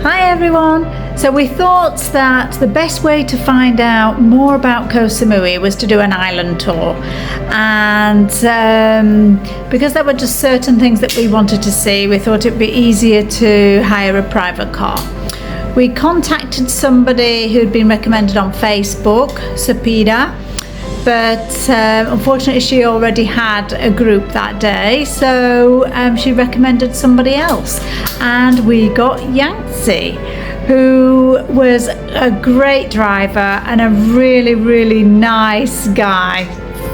Hi everyone! So we thought that the best way to find out more about Koh Samui was to do an island tour, and because there were just certain things that we wanted to see, we thought it'd be easier to hire a private car. We contacted somebody who'd been recommended on Facebook, Sopida, but unfortunately she already had a group that day, so she recommended somebody else, and we got Yantsy, who was a great driver and a really nice guy,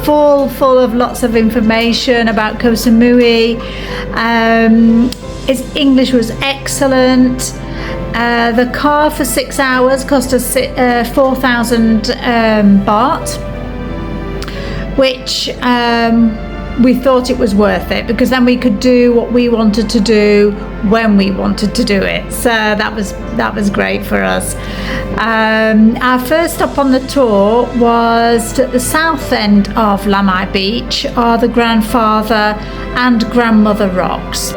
full of lots of information about Koh Samui. His English was excellent. The car for 6 hours cost us 4,000 baht, which we thought it was worth it, because then we could do what we wanted to do when we wanted to do it. So that was great for us. Our first stop on the tour was at the south end of Lamai Beach, are the Grandfather and Grandmother Rocks.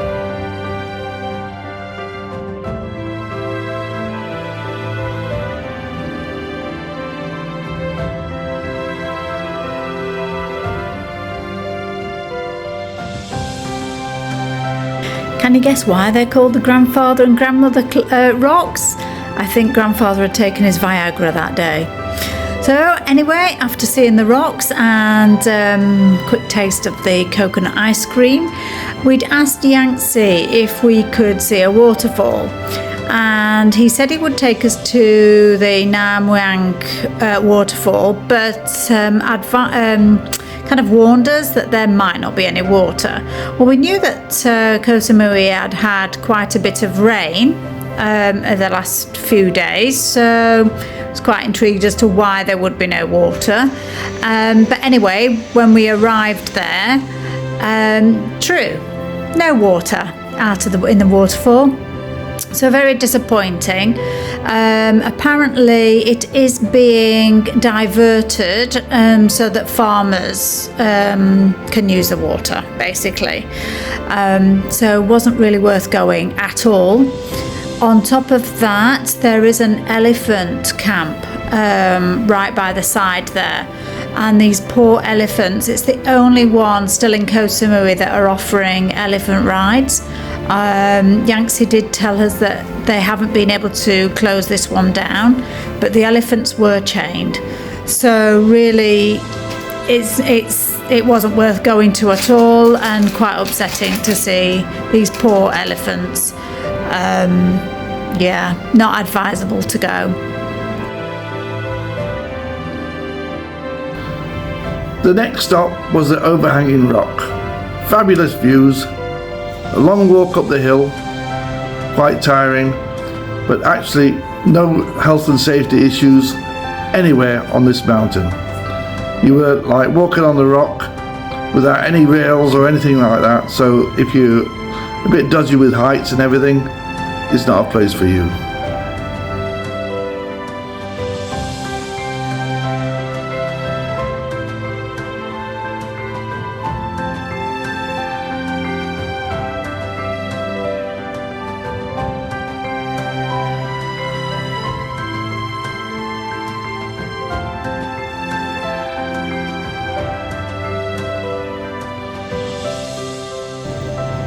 Can you guess why they're called the Grandfather and Grandmother Rocks? I think Grandfather had taken his Viagra that day. So anyway, after seeing the rocks and quick taste of the coconut ice cream, we'd asked Yantsy if we could see a waterfall, and he said he would take us to the Na Mueang waterfall, but kind of warned us that there might not be any water. Well, we knew that Koh Samui had quite a bit of rain the last few days, so I was quite intrigued as to why there would be no water. But anyway, when we arrived there, true, no water in the waterfall. So very disappointing. Apparently it is being diverted so that farmers can use the water, basically. So it wasn't really worth going at all. On top of that, there is an elephant camp right by the side there. And these poor elephants, it's the only one still in Koh Samui that are offering elephant rides. Yantsy did tell us that they haven't been able to close this one down, but the elephants were chained. So really, it wasn't worth going to at all, and quite upsetting to see these poor elephants. Yeah, not advisable to go. The next stop was the overhanging rock. Fabulous views, a long walk up the hill, quite tiring, but actually no health and safety issues anywhere on this mountain. You were like walking on the rock without any rails or anything like that, so if you're a bit dodgy with heights and everything, it's not a place for you.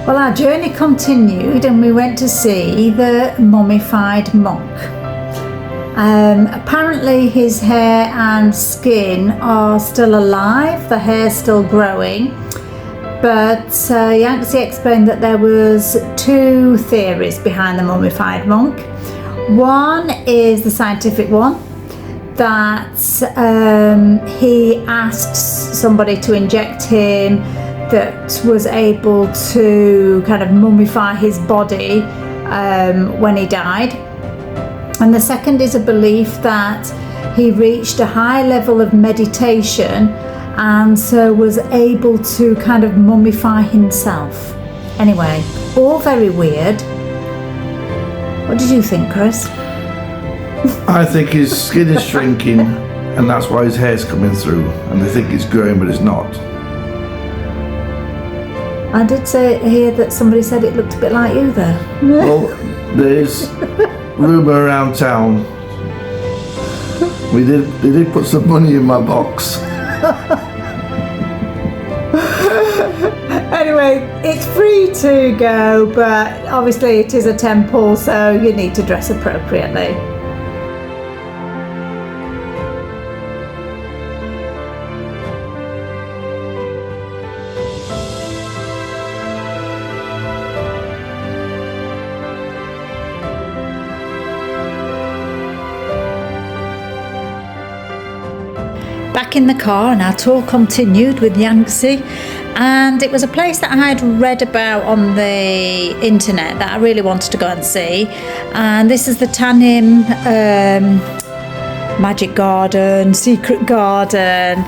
Well, our journey continued and we went to see the mummified monk. Apparently his hair and skin are still alive, the hair's still growing, but Yantsy explained that there was two theories behind the mummified monk. One is the scientific one, that he asked somebody to inject him that was able to kind of mummify his body when he died. And the second is a belief that he reached a high level of meditation and so was able to kind of mummify himself. Anyway, all very weird. What did you think, Chris? I think his skin is shrinking and that's why his hair's coming through, and they think it's growing but it's not. I did hear that somebody said it looked a bit like you there. Well, there's rumour around town. They did put some money in my box. Anyway, it's free to go, but obviously it is a temple, so you need to dress appropriately. Back in the car, and our tour continued with Yantsy, and it was a place that I had read about on the internet that I really wanted to go and see. And this is the Tanim Magic Garden, Secret Garden.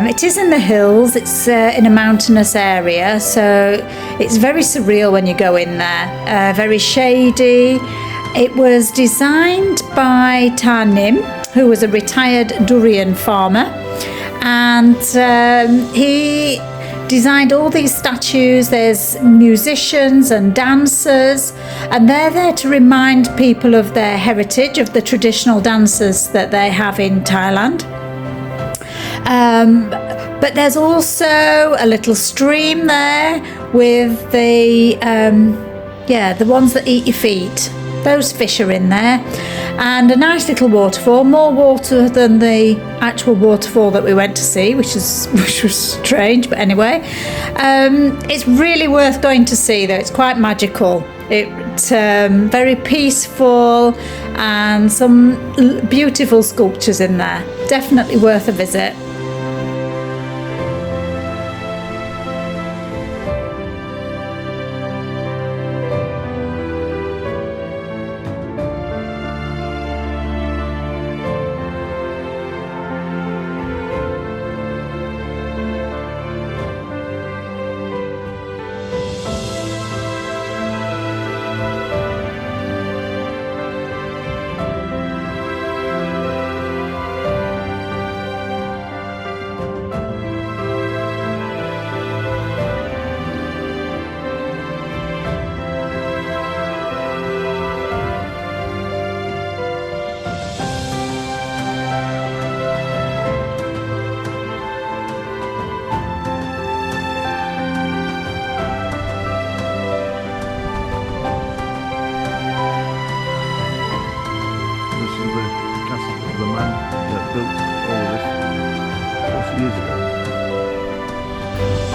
It is in the hills, it's in a mountainous area, so it's very surreal when you go in there. Very shady. It was designed by Tanim, who was a retired durian farmer, and he designed all these statues. There's musicians and dancers, and they're there to remind people of their heritage, of the traditional dances that they have in Thailand. But there's also a little stream there with the ones that eat your feet. Those fish are in there, and a nice little waterfall, more water than the actual waterfall that we went to see, which was strange, but anyway, it's really worth going to see though. It's quite magical. It's very peaceful, and some beautiful sculptures in there. Definitely worth a visit.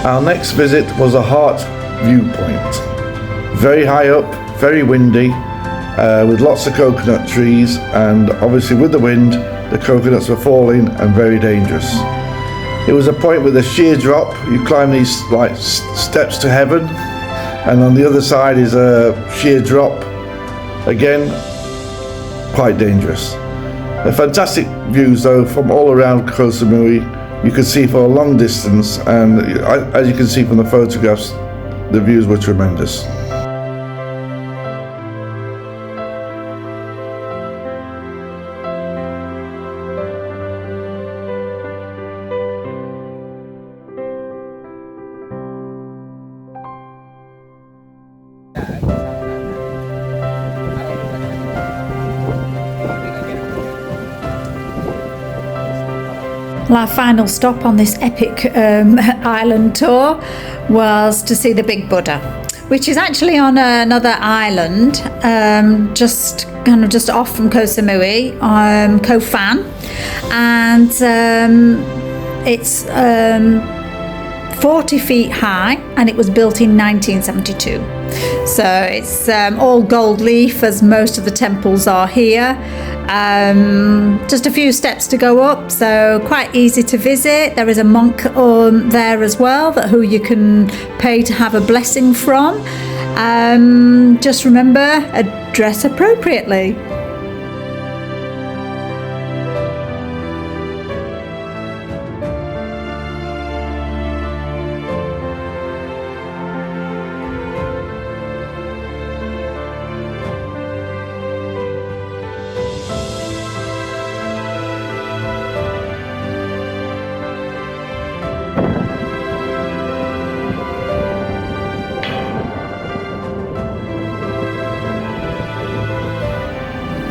Our next visit was a Heart viewpoint. Very high up, very windy, with lots of coconut trees, and obviously with the wind, the coconuts were falling and very dangerous. It was a point with a sheer drop. You climb these like steps to heaven, and on the other side is a sheer drop. Again, quite dangerous. The fantastic views though from all around Koh Samui. You could see for a long distance, and as you can see from the photographs, the views were tremendous. Our final stop on this epic island tour was to see the Big Buddha, which is actually on another island, just off from Koh Samui, Koh Phan, and it's 40 feet high, and it was built in 1972. So it's all gold leaf, as most of the temples are here. Just a few steps to go up, so quite easy to visit. There is a monk there as well, who you can pay to have a blessing from. Just remember, dress appropriately.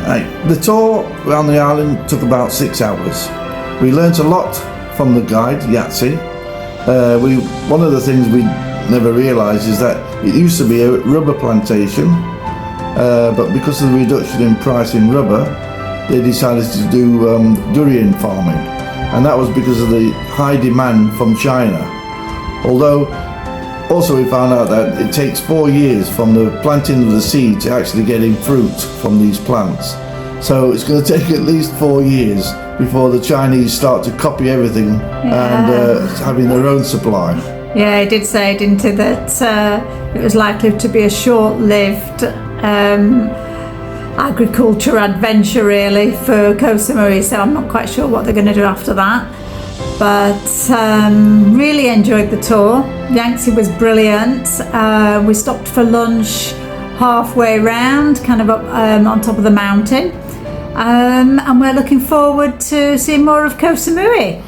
The tour around the island took about 6 hours. We learnt a lot from the guide, Yantsy. One of the things we never realised is that it used to be a rubber plantation, but because of the reduction in price in rubber, they decided to do durian farming, and that was because of the high demand from China. Although, also we found out that it takes 4 years from the planting of the seed to actually getting fruit from these plants. So it's going to take at least 4 years before the Chinese start to copy everything and having their own supply. Yeah, he did say, didn't he, that it was likely to be a short-lived agriculture adventure really for Koh Samui, so I'm not quite sure what they're going to do after that. But really enjoyed the tour. Yantsy was brilliant. We stopped for lunch halfway round, kind of up on top of the mountain, and we're looking forward to seeing more of Koh Samui.